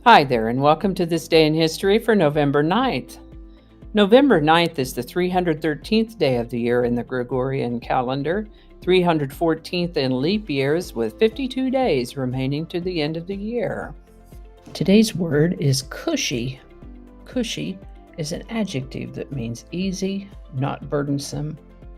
Hi there, and welcome to this day in history for November 9th. November 9th is the 313th day of the year in the Gregorian calendar, 314th in leap years, with 52 days remaining to the end of the year. Today's word is cushy. Cushy is an adjective that means easy, not burdensome,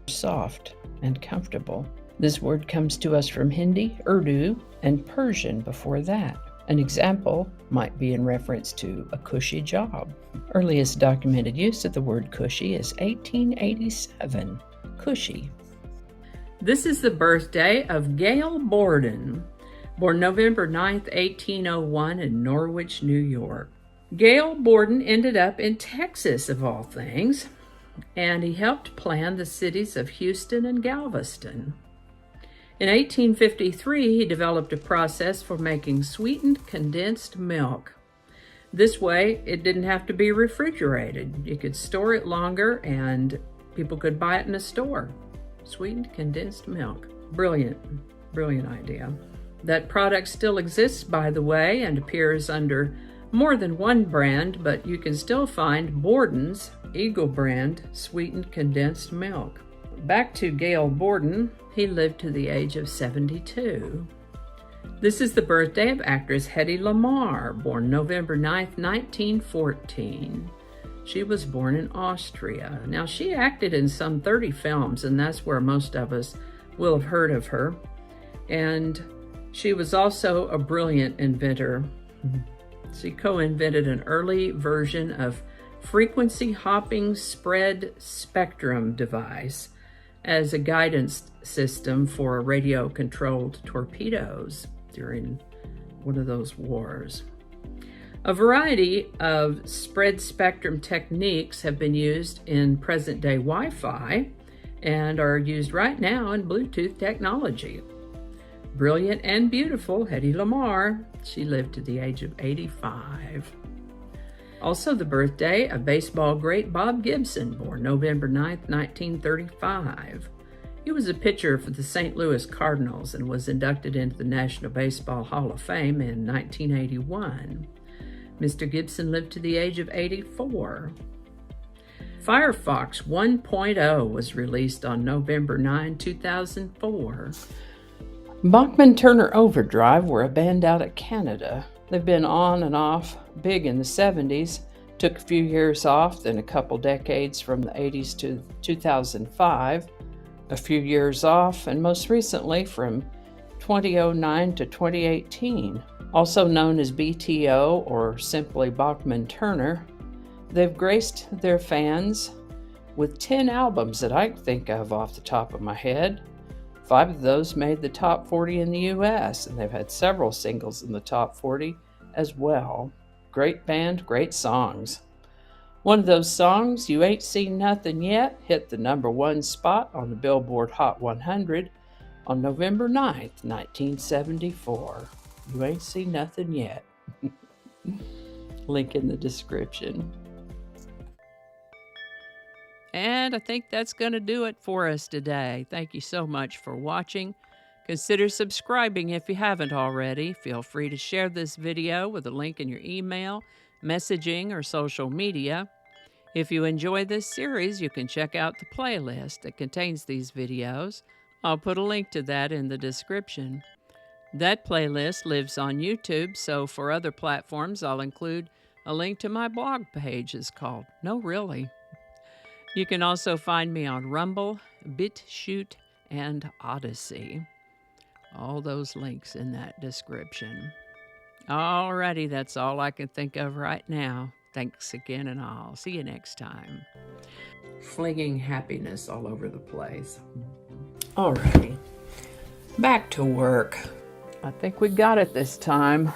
soft, and comfortable. This word comes to us from Hindi, Urdu, and Persian before that. An example might be in reference to a cushy job. Earliest documented use of the word cushy is 1887. Cushy. This is the birthday of Gail Borden, born November 9th, 1801 in Norwich, New York. Gail Borden ended up in Texas, of all things, and he helped plan the cities of Houston and Galveston. In 1853, he developed a process for making sweetened condensed milk. This way, it didn't have to be refrigerated. You could store it longer and people could buy it in a store. Sweetened condensed milk. Brilliant idea. That product still exists, by the way, and appears under more than one brand, but you can still find Borden's Eagle brand sweetened condensed milk. Back to Gail Borden. He lived to the age of 72. This is the birthday of actress Hedy Lamarr, born November 9th, 1914. She was born in Austria. Now, she acted in some 30 films, and that's where most of us will have heard of her. And she was also a brilliant inventor. She co-invented an early version of frequency hopping spread spectrum device as a guidance system for radio-controlled torpedoes during one of those wars. A variety of spread spectrum techniques have been used in present-day Wi-Fi and are used right now in Bluetooth technology. Brilliant and beautiful Hedy Lamarr. She lived to the age of 85. Also the birthday of baseball great Bob Gibson, born November 9th, 1935. He was a pitcher for the St. Louis Cardinals and was inducted into the National Baseball Hall of Fame in 1981. Mr. Gibson lived to the age of 84. Firefox 1.0 was released on November 9, 2004. Bachman Turner Overdrive were a band out of Canada. They've been on and off big in the 70s, took a few years off, then a couple decades from the 80s to 2005, a few years off, and most recently from 2009 to 2018. Also known as BTO or simply Bachman Turner, they've graced their fans with 10 albums that I can think of off the top of my head. 5 of those made the top 40 in the US, and they've had several singles in the top 40 as well. Great band, great songs. One of those songs, You Ain't Seen Nothin' Yet, hit the #1 spot on the Billboard Hot 100 on November 9th, 1974. You Ain't Seen Nothin' Yet. Link in the description. And I think that's going to do it for us today. Thank you so much for watching. Consider subscribing if you haven't already. Feel free to share this video with a link in your email, messaging, or social media. If you enjoy this series, you can check out the playlist that contains these videos. I'll put a link to that in the description. That playlist lives on YouTube, so for other platforms, I'll include a link to my blog page. It's called No Really. You can also find me on Rumble, BitChute, and Odyssey. All those links in that description. Alrighty, that's all I can think of right now. Thanks again, and I'll see you next time. Flinging happiness all over the place. Alrighty, back to work. I think we got it this time.